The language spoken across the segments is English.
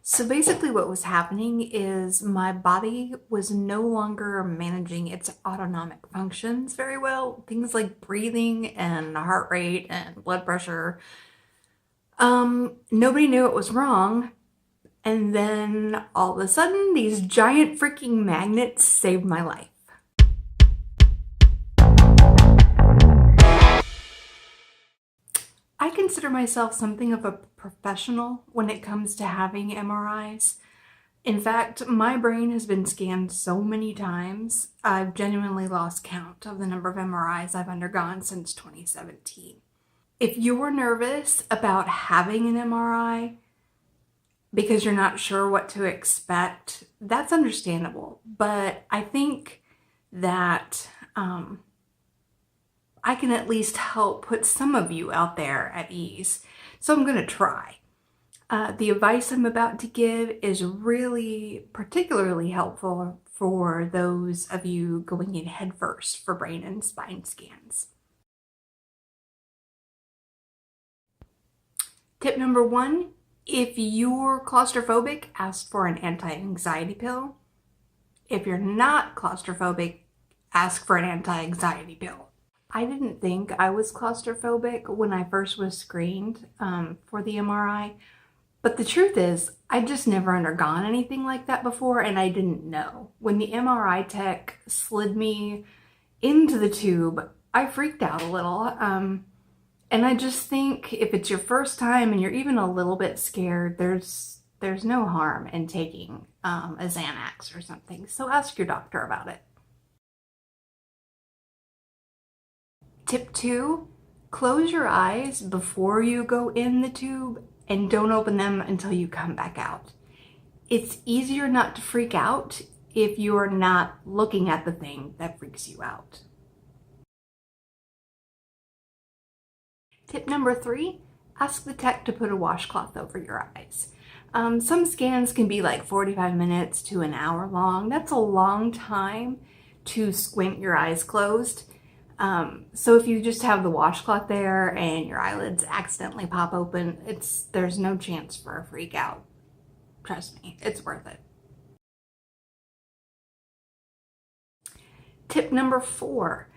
So basically what was happening is my body was no longer managing its autonomic functions very well. Things like breathing and heart rate and blood pressure. Nobody knew it was wrong. And then all of a sudden, these giant freaking magnets saved my life. I consider myself something of a professional when it comes to having MRIs. In fact, my brain has been scanned so many times, I've genuinely lost count of the number of MRIs I've undergone since 2017. If you're nervous about having an MRI because you're not sure what to expect, that's understandable. But I think that I can at least help put some of you out there at ease. So I'm going to try. The advice I'm about to give is really particularly helpful for those of you going in headfirst for brain and spine scans. Tip number 1, if you're claustrophobic, ask for an anti-anxiety pill. If you're not claustrophobic, ask for an anti-anxiety pill. I didn't think I was claustrophobic when I first was screened for the MRI, but the truth is I just never undergone anything like that before and I didn't know. When the MRI tech slid me into the tube, I freaked out a little. And I just think if it's your first time and you're even a little bit scared, there's no harm in taking a Xanax or something. So ask your doctor about it. Tip 2, close your eyes before you go in the tube and don't open them until you come back out. It's easier not to freak out if you're not looking at the thing that freaks you out. Tip number 3, ask the tech to put a washcloth over your eyes. Some scans can be like 45 minutes to an hour long. That's a long time to squint your eyes closed. So if you just have the washcloth there and your eyelids accidentally pop open, there's no chance for a freak out. Trust me, it's worth it. Tip number 4,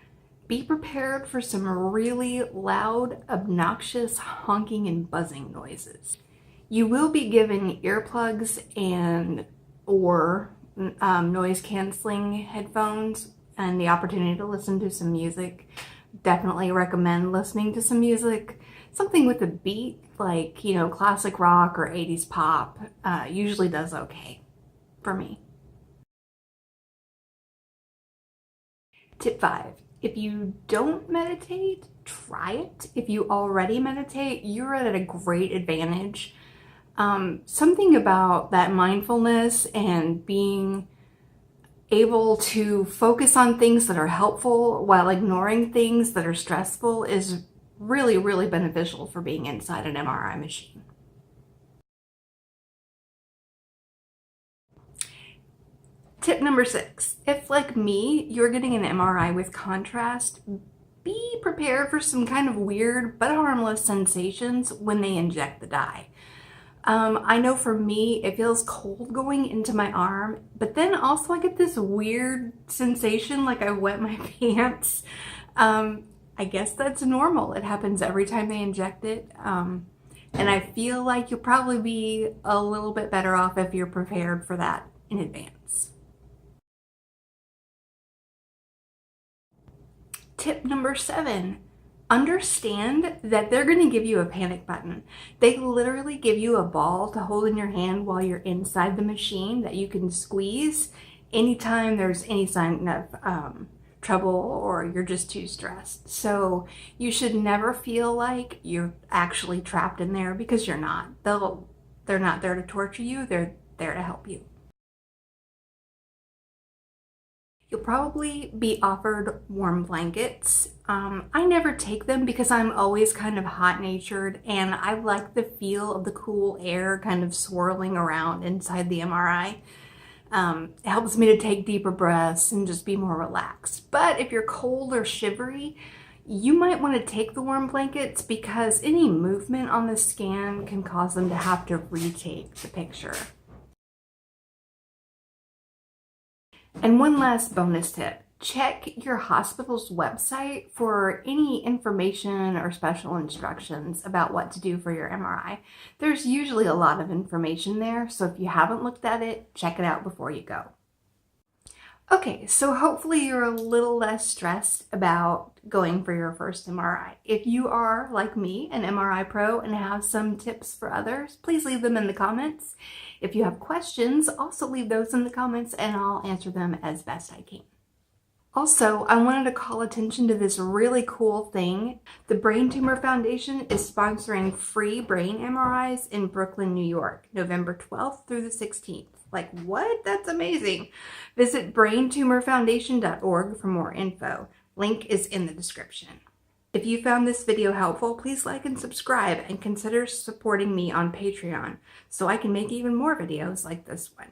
be prepared for some really loud, obnoxious honking and buzzing noises. You will be given earplugs or noise canceling headphones and the opportunity to listen to some music. Definitely recommend listening to some music. Something with a beat, like, classic rock or 80s pop, usually does okay for me. Tip 5, if you don't meditate, try it. If you already meditate, you're at a great advantage. Something about that mindfulness and being able to focus on things that are helpful while ignoring things that are stressful is really, really beneficial for being inside an MRI machine. Tip number 6, if like me, you're getting an MRI with contrast, be prepared for some kind of weird but harmless sensations when they inject the dye. I know for me, it feels cold going into my arm, but then also I get this weird sensation like I wet my pants. I guess that's normal. It happens every time they inject it. And I feel like you'll probably be a little bit better off if you're prepared for that in advance. Tip number 7. Understand that they're going to give you a panic button. They literally give you a ball to hold in your hand while you're inside the machine that you can squeeze anytime there's any sign of trouble or you're just too stressed. So you should never feel like you're actually trapped in there, because you're not. They're not there to torture you, they're there to help you. You'll probably be offered warm blankets. I never take them because I'm always kind of hot-natured and I like the feel of the cool air kind of swirling around inside the MRI. It helps me to take deeper breaths and just be more relaxed. But if you're cold or shivery, you might want to take the warm blankets because any movement on the scan can cause them to have to retake the picture. And one last bonus tip. Check your hospital's website for any information or special instructions about what to do for your MRI. There's usually a lot of information there, so if you haven't looked at it, check it out before you go. Okay, so hopefully you're a little less stressed about going for your first MRI. If you are, like me, an MRI pro and have some tips for others, please leave them in the comments. If you have questions, also leave those in the comments and I'll answer them as best I can. Also, I wanted to call attention to this really cool thing. The Brain Tumor Foundation is sponsoring free brain MRIs in Brooklyn, New York, November 12th through the 16th. Like, what? That's amazing. Visit braintumorfoundation.org for more info. Link is in the description. If you found this video helpful, please like and subscribe and consider supporting me on Patreon so I can make even more videos like this one.